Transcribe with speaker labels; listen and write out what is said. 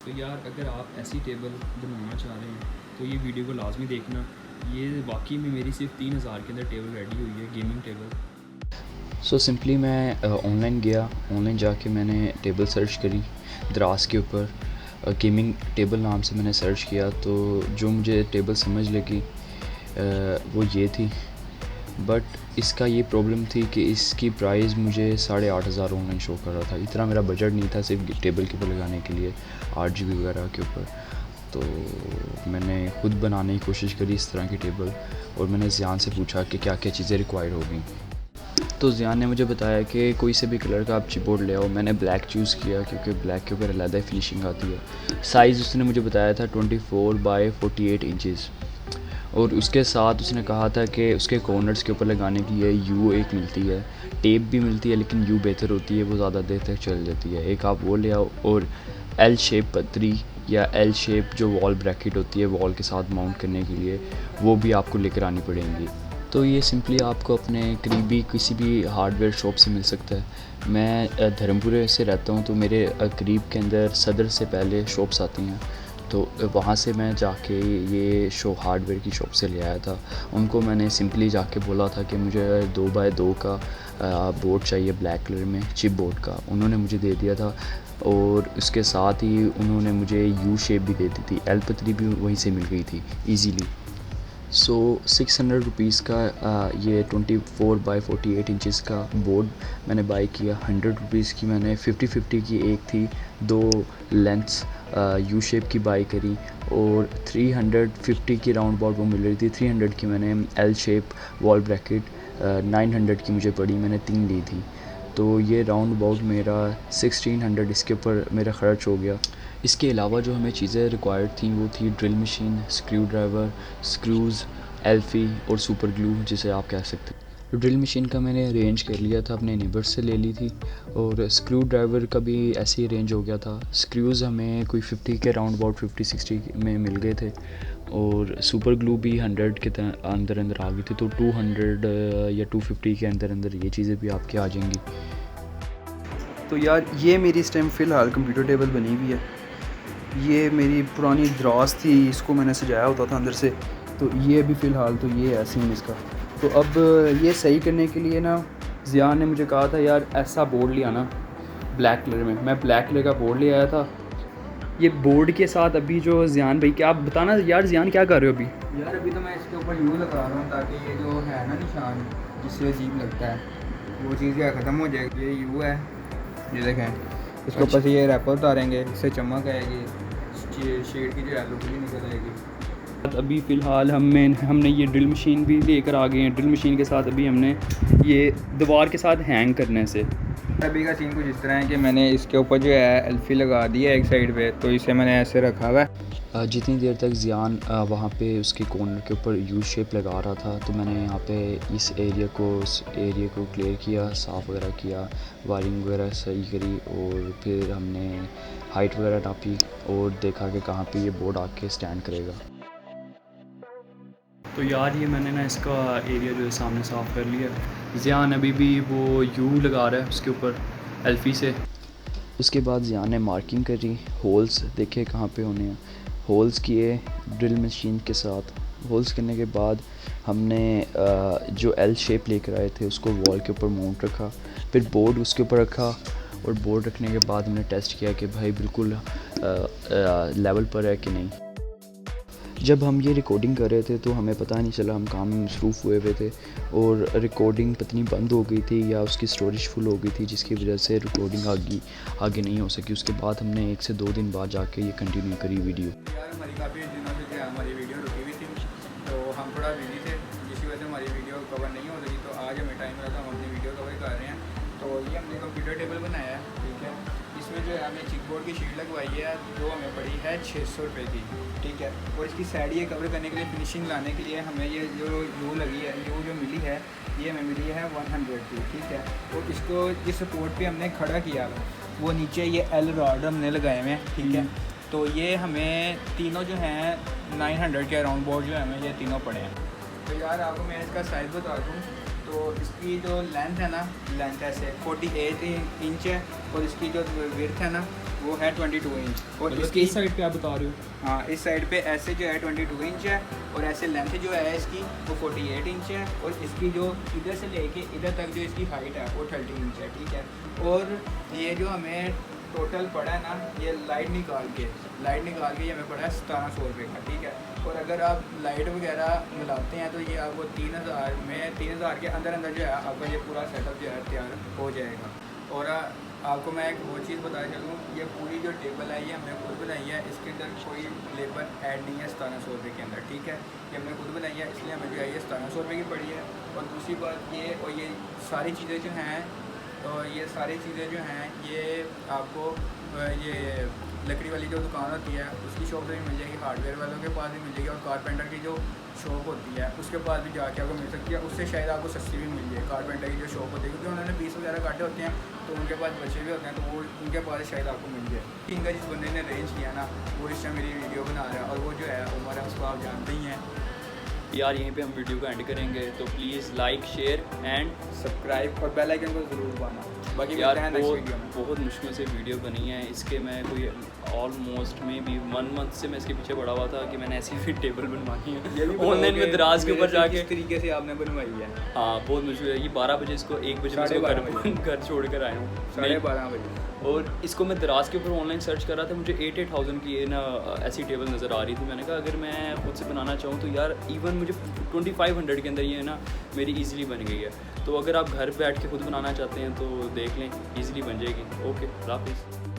Speaker 1: तो यार अगर आप ऐसी टेबल बनवाना चाह रहे हैं तो ये वीडियो को लाजमी देखना। ये वाकई में मेरी सिर्फ 3000 के अंदर टेबल रेडी हुई है, गेमिंग टेबल।
Speaker 2: सो सिंपली मैं ऑनलाइन गया। ऑनलाइन जाके मैंने टेबल सर्च करी, दराज के ऊपर गेमिंग टेबल नाम से मैंने सर्च किया। तो जो मुझे टेबल समझ लगी वो ये थी। बट इसका ये प्रॉब्लम थी कि इसकी प्राइस मुझे 8,500 ऑनलाइन शो कर रहा था। इतना मेरा बजट नहीं था सिर्फ टेबल के ऊपर लगाने के लिए, 8 GB वगैरह के ऊपर। तो मैंने ख़ुद बनाने की कोशिश करी इस तरह की टेबल, और मैंने ज़ियान से पूछा कि क्या क्या चीज़ें रिक्वायर्ड होगी। तो ज़ियान ने मुझे बताया कि कोई से भी कलर का आप चिपबोर्ड ले आओ। मैंने ब्लैक चूज़ किया क्योंकि ब्लैक के ऊपर अलग फिनिशिंग आती है। साइज़ उसने मुझे बताया था 24x48 इंचज़, और उसके साथ उसने कहा था कि उसके कॉर्नर्स के ऊपर लगाने के लिए यू एक मिलती है, टेप भी मिलती है, लेकिन यू बेहतर होती है, वो ज़्यादा देर तक चल जाती है। एक आप वो ले आओ, और एल शेप पतरी या एल शेप जो वॉल ब्रैकेट होती है वॉल के साथ माउंट करने के लिए, वो भी आपको लेकर आनी पड़ेंगी। तो ये सिंपली आपको अपने करीबी किसी भी हार्डवेयर शॉप से मिल सकता है। मैं धर्मपुरे से रहता हूँ, तो मेरे करीब के अंदर सदर से पहले शॉप्स आती हैं, तो वहाँ से मैं जाके ये हार्डवेयर की शॉप से ले आया था। उनको मैंने सिंपली जाके बोला था कि मुझे 2x2 का बोर्ड चाहिए ब्लैक कलर में, चिप बोर्ड का। उन्होंने मुझे दे दिया था, और उसके साथ ही उन्होंने मुझे यू शेप भी दे दी थी। एल पतरी भी वहीं से मिल गई थी ईज़िली। सो 600 रुपीज़ का ये 24x48 इंचज़ का बोर्ड मैंने बाई किया। 100 रुपीज़ की मैंने 50-50 की एक थी, 2 लेंथ्स यू शेप की बाई करी, और 350 की राउंड अबाउट वो मिल रही थी। 300 की मैंने एल शेप वॉल ब्रैकेट 900 की मुझे पड़ी, मैंने 3 ली थी। तो ये राउंड अबाउट मेरा 1600 इसके ऊपर मेरा ख़र्च हो गया। इसके अलावा जो हमें चीज़ें रिक्वायर्ड थी वो थी drill machine, screw driver, screws, Elfy और सुपर ग्लू जिसे आप कह सकते हैं। तो ड्रिल मशीन का मैंने अरेंज कर लिया था, अपने नेबर से ले ली थी, और स्क्रू ड्राइवर का भी ऐसे ही अरेंज हो गया था। स्क्रूज़ हमें कोई 50 के राउंड अबाउट 50-60 में मिल गए थे, और सुपर ग्लू भी 100 के अंदर अंदर आ गई थी। तो 200 या 250 के अंदर अंदर ये चीज़ें भी आपके आ जाएंगी।
Speaker 1: तो यार ये मेरी इस टाइम फ़िलहाल कंप्यूटर टेबल बनी हुई है। ये मेरी पुरानी दराज थी, इसको मैंने सजाया होता था अंदर से। तो ये अभी फ़िलहाल तो ये है सीन इसका। तो अब ये सही करने के लिए ना ज़ियान ने मुझे कहा था यार ऐसा बोर्ड ले आना ब्लैक कलर में। मैं ब्लैक कलर का बोर्ड ले आया था। ये बोर्ड के साथ अभी जो ज़ियान भाई, क्या आप बताना यार ज़ियान क्या कर रहे हो अभी?
Speaker 3: यार अभी तो मैं इसके ऊपर यू लगा रहा हूँ ताकि ये जो है ना निशान जिससे अजीब लगता है वो चीज़ क्या ख़त्म हो जाएगी। ये यू है, ये देखें, इसके ऊपर से ये रैपर उतारेंगे, इससे चमक आएगी, शेड की जो येलो भी निकल आएगी।
Speaker 1: अभी फ़िलहाल हमने ये ड्रिल मशीन भी लेकर आ गए हैं। ड्रिल मशीन के साथ अभी हमने ये दीवार के साथ हैंग करने से।
Speaker 3: अभी का सीन कुछ इस तरह है कि मैंने इसके ऊपर जो है एल्फी लगा दी है एक साइड पे, तो इसे मैंने ऐसे रखा हुआ है।
Speaker 2: जितनी देर तक ज़ियान वहाँ पे उसके कॉर्नर के ऊपर यू शेप लगा रहा था, तो मैंने यहाँ पे इस एरिया को क्लियर किया, साफ़ वगैरह किया, वायरिंग वगैरह सही करी, और फिर हमने हाइट वगैरह नापी और देखा कि कहाँ पे ये बोर्ड आके स्टैंड करेगा।
Speaker 1: तो यार ये मैंने ना इसका एरिया जो है सामने साफ़ कर लिया। ज़ियान अभी भी वो यू लगा रहा है उसके ऊपर एल्फ़ी से।
Speaker 2: उसके बाद ज़ियान ने मार्किंग करी, होल्स देखे कहाँ पे होने हैं, होल्स किए ड्रिल मशीन के साथ। होल्स करने के बाद हमने जो एल शेप लेकर आए थे उसको वॉल के ऊपर माउंट रखा, फिर बोर्ड उसके ऊपर रखा, और बोर्ड रखने के बाद हमने टेस्ट किया कि भाई बिल्कुल लेवल पर है कि नहीं। जब हम ये रिकॉर्डिंग कर रहे थे तो हमें पता नहीं चला, हम काम में मसरूफ़ हुए थे, और रिकॉर्डिंग पता नहीं बंद हो गई थी या उसकी स्टोरेज फुल हो गई थी, जिसकी वजह से रिकॉर्डिंग आगे नहीं हो सकी। उसके बाद हमने 1 से 2 दिन बाद जाके ये कंटिन्यू करी वीडियो।
Speaker 3: यार हमारी काफ़ी दिनों से जो है हमारी वीडियो रुकी हुई थी, तो हम थोड़ा बिजी थे, जिसकी वजह से हमारी वीडियो कवर नहीं हो सकी। तो आज हमें टाइम मिला था, हम अपनी वीडियो कवर कर रहे हैं। तो ये हमने कंप्यूटर टेबल बनाया है, ठीक है। इसमें जो है हमने चिकबोर्ड की शीट लगवाई है, जो हमें पड़ी है 600 रुपये की, ठीक है। और इसकी साइड ये कवर करने के लिए, फिनिशिंग लाने के लिए हमें ये जो यू लगी है, यू जो मिली है, ये हमें मिली है 100 की, ठीक है। और इसको जिस सपोर्ट पे हमने खड़ा किया वो नीचे ये एल रॉड हमने लगाए हुए हैं, ठीक है। तो ये हमें तीनों जो हैं 900 के अराउंड बोर्ड जो है हमें ये तीनों पड़े हैं। तो यार आपको मैं इसका साइज़ बता दूँ, तो इसकी जो लेंथ है ना, लेंथ ऐसे 48 इंच है, और इसकी जो विड्थ है ना वो है 22 इंच और
Speaker 4: मतलब
Speaker 3: इसकी
Speaker 4: इस साइड पे आप बता रहे हो?
Speaker 3: हाँ इस साइड पे ऐसे जो है 22 इंच है और ऐसे लेंथ जो है इसकी वो 48 इंच है और इसकी जो इधर से लेके इधर तक जो इसकी हाइट है वो 30 इंच है, ठीक है। और ये जो हमें टोटल पड़ा है ना, ये लाइट निकाल के ये हमें पड़ा है 1700 रुपये का, ठीक है। और अगर आप लाइट वगैरह मिलाते हैं तो ये आपको 3000 में 3000 के अंदर जो है आपका ये पूरा सेटअप जो है तैयार हो जाएगा। और आपको मैं एक वो चीज़ बताया चलूँ, ये पूरी जो टेबल है ये हमने खुद बनाई है, इसके अंदर कोई लेबर ऐड नहीं है 1700 रुपये के अंदर, ठीक है। ये हमने खुद बनाई है इसलिए हमें जो है ये 1700 रुपये की पड़ी है। और दूसरी बात ये, और ये सारी चीज़ें जो हैं, तो ये सारी चीज़ें जो हैं ये आपको ये लकड़ी वाली जो दुकान होती है उसकी शॉप से भी मिल जाएगी, हार्डवेयर वालों के पास भी मिल जाएगी, और कारपेंटर की जो शॉप होती है उसके पास भी जाके आपको मिल सकती है। उससे शायद आपको सस्ती भी मिल जाए कारपेंटर की जो शॉप होती है, क्योंकि उन्होंने 20 वगैरह काटे होते हैं तो उनके पास बच्चे भी होते हैं, तो वो उनके पास शायद आपको मिल जाए। इनका जिस बंदे ने अरेंज किया ना वो इस टाइम मेरी वीडियो बना रहा है, और वो जो है उमर है, उसको आप जानते ही हैं
Speaker 2: यार। यहीं पे हम वीडियो को एंड करेंगे, तो please like share and
Speaker 3: subscribe और बेल आइकन को ज़रूर दबाना। बाकी
Speaker 2: यार
Speaker 3: नेक्स्ट वीडियो में
Speaker 2: बहुत मुश्किल से वीडियो बनी है, इसके मैं कोई ऑलमोस्ट में भी 1 मंथ से मैं इसके पीछे पड़ा हुआ था कि मैंने ऐसी भी टेबल बनवानी है ऑनलाइन में दराज के ऊपर जाके।
Speaker 3: किस तरीके से आपने बनवाई है?
Speaker 2: हाँ बहुत मुश्किल है। ये 12 बजे इसको 1 बजे मैं इसको घर छोड़ कर आया हूँ,
Speaker 3: 12:30 बजे।
Speaker 2: और इसको मैं दराज के ऊपर ऑनलाइन सर्च कर रहा था, मुझे 8,000 की ये ना ऐसी टेबल नज़र आ रही थी। मैंने कहा अगर मैं खुद से बनाना चाहूँ तो यार इवन मुझे 2500 के अंदर ये ना मेरी ईज़िली बन गई है। तो अगर आप घर बैठ के खुद बनाना चाहते हैं तो देख लें, ईज़िली बन जाएगी। ओके, अल्लाह हाफिज़।